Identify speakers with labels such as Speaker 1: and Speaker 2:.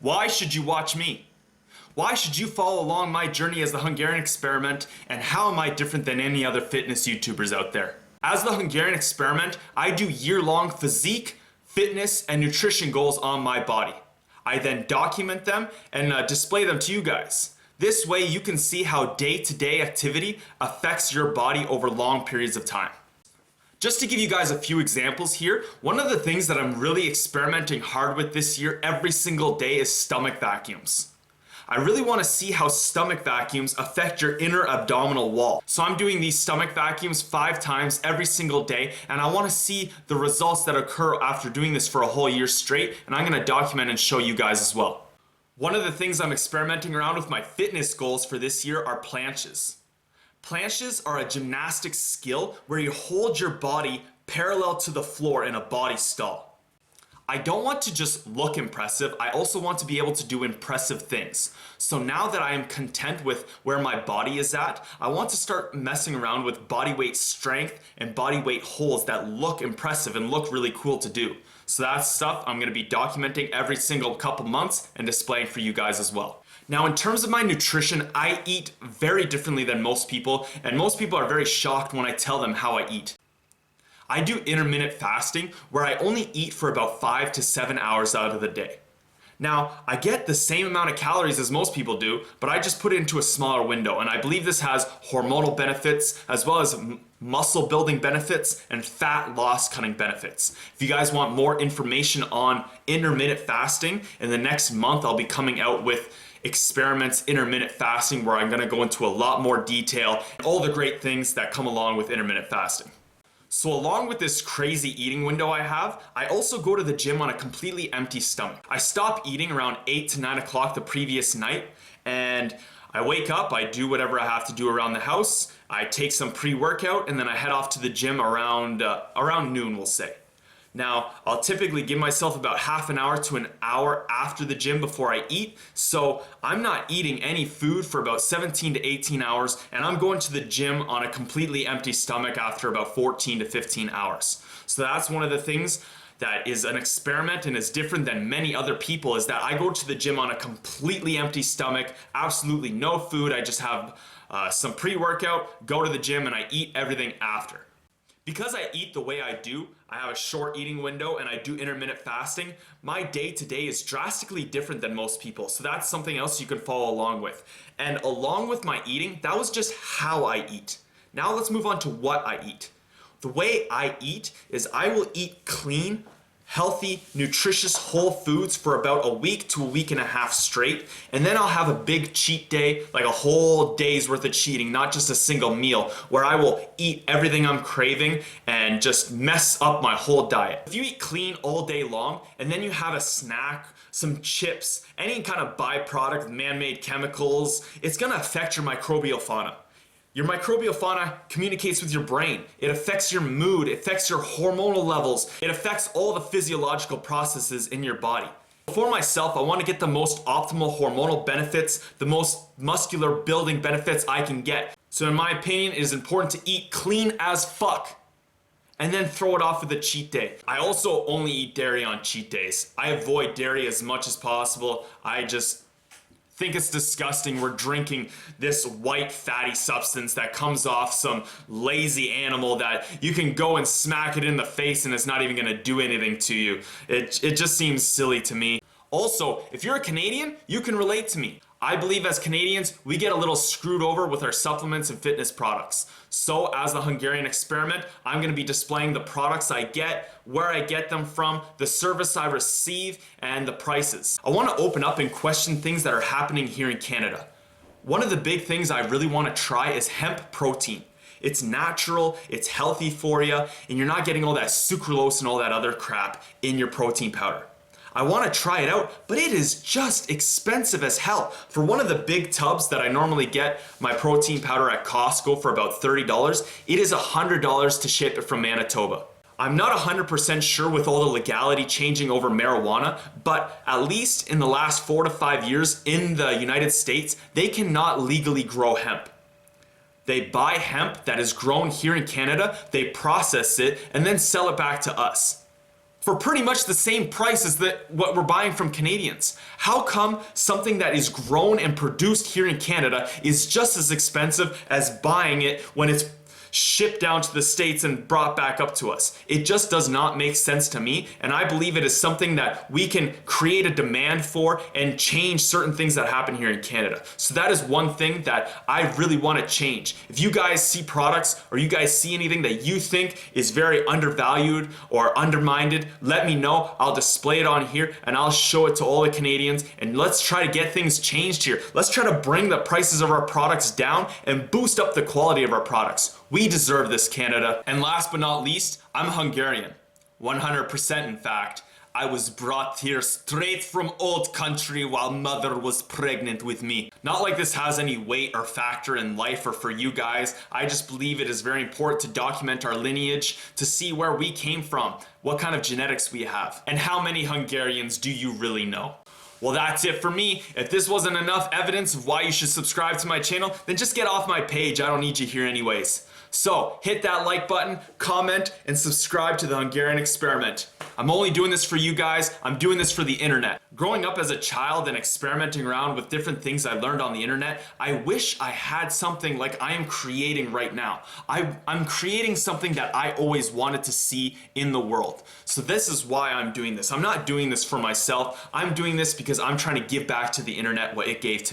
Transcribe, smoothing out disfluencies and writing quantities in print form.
Speaker 1: Why should you watch me? Why should you follow along my journey as the Hungarian Experiment, and how am I different than any other fitness YouTubers out there? As the Hungarian Experiment, I do year-long physique, fitness, and nutrition goals on my body. I then document them and display them to you guys. This way you can see how day-to-day activity affects your body over long periods of time. Just to give you guys a few examples here, one of the things that I'm really experimenting hard with this year every single day is stomach vacuums. I really want to see how stomach vacuums affect your inner abdominal wall. So I'm doing these stomach vacuums 5 times every single day, and I want to see the results that occur after doing this for a whole year straight, and I'm going to document and show you guys as well. One of the things I'm experimenting around with my fitness goals for this year are planches. Planches are a gymnastics skill where you hold your body parallel to the floor in a body stall. I don't want to just look impressive, I also want to be able to do impressive things. So now that I am content with where my body is at, I want to start messing around with body weight strength and body weight holds that look impressive and look really cool to do. So that's stuff I'm going to be documenting every single couple months and displaying for you guys as well. Now in terms of my nutrition, I eat very differently than most people, and most people are very shocked when I tell them how I eat. I do intermittent fasting where I only eat for about 5 to 7 hours out of the day. Now, I get the same amount of calories as most people do, but I just put it into a smaller window, and I believe this has hormonal benefits as well as muscle building benefits and fat loss cutting benefits. If you guys want more information on intermittent fasting, in the next month I'll be coming out with Experiments intermittent fasting, where I'm going to go into a lot more detail, all the great things that come along with intermittent fasting. So along with this crazy eating window I have, I also go to the gym on a completely empty stomach. I stop eating around 8 to 9 o'clock the previous night, and I wake up, I do whatever I have to do around the house, I take some pre-workout, and then I head off to the gym around noon, we'll say. Now, I'll typically give myself about half an hour to an hour after the gym before I eat, so I'm not eating any food for about 17 to 18 hours, and I'm going to the gym on a completely empty stomach after about 14 to 15 hours. So that's one of the things that is an experiment and is different than many other people, is that I go to the gym on a completely empty stomach, absolutely no food. I just have some pre-workout, go to the gym, and I eat everything after. Because I eat the way I do, I have a short eating window and I do intermittent fasting, my day-to-day is drastically different than most people. So that's something else you can follow along with. And along with my eating, that was just how I eat. Now let's move on to what I eat. The way I eat is I will eat clean, healthy, nutritious whole foods for about a week to a week and a half straight, and then I'll have a big cheat day, like a whole day's worth of cheating, not just a single meal, where I will eat everything I'm craving and just mess up my whole diet. If you eat clean all day long and then you have a snack, some chips, any kind of byproduct of man-made chemicals, it's gonna affect your microbial fauna. Your microbial fauna communicates with your brain. It affects your mood, it affects your hormonal levels, it affects all the physiological processes in your body. For myself, I want to get the most optimal hormonal benefits, the most muscular building benefits I can get. So in my opinion, it is important to eat clean as fuck and then throw it off with a cheat day. I also only eat dairy on cheat days. I avoid dairy as much as possible. I just think it's disgusting. We're drinking this white fatty substance that comes off some lazy animal that you can go and smack it in the face and it's not even gonna do anything to you. It just seems silly to me. Also, if you're a Canadian, you can relate to me. I believe as Canadians, we get a little screwed over with our supplements and fitness products. So as the Hungarian Experiment, I'm going to be displaying the products I get, where I get them from, the service I receive, and the prices. I want to open up and question things that are happening here in Canada. One of the big things I really want to try is hemp protein. It's natural, it's healthy for you, and you're not getting all that sucralose and all that other crap in your protein powder. I want to try it out, but it is just expensive as hell. For one of the big tubs that I normally get my protein powder at Costco for about $30, it is $100 to ship it from Manitoba. I'm not 100% sure with all the legality changing over marijuana, but at least in the last 4 to 5 years in the United States, they cannot legally grow hemp. They buy hemp that is grown here in Canada, they process it, and then sell it back to us. for pretty much the same price as what we're buying from Canadians. How come something that is grown and produced here in Canada is just as expensive as buying it when it's shipped down to the States and brought back up to us? It just does not make sense to me, and I believe it is something that we can create a demand for and change certain things that happen here in Canada. So that is one thing that I really want to change. If you guys see products or you guys see anything that you think is very undervalued or undermined, let me know. I'll display it on here and I'll show it to all the Canadians, and let's try to get things changed here. Let's try to bring the prices of our products down and boost up the quality of our products. We deserve this, Canada. And last but not least, I'm Hungarian. 100% in fact. I was brought here straight from old country while mother was pregnant with me. Not like this has any weight or factor in life or for you guys. I just believe it is very important to document our lineage, to see where we came from, what kind of genetics we have, and how many Hungarians do you really know. Well, that's it for me. If this wasn't enough evidence of why you should subscribe to my channel, then just get off my page. I don't need you here anyways. So hit that like button, comment, and subscribe to the Hungarian Experiment. I'm only doing this for you guys. I'm doing this for the internet. Growing up as a child and experimenting around with different things I learned on the internet, I wish I had something like I am creating right now. I'm creating something that I always wanted to see in the world. So this is why I'm doing this. I'm not doing this for myself. I'm doing this because I'm trying to give back to the internet what it gave to me.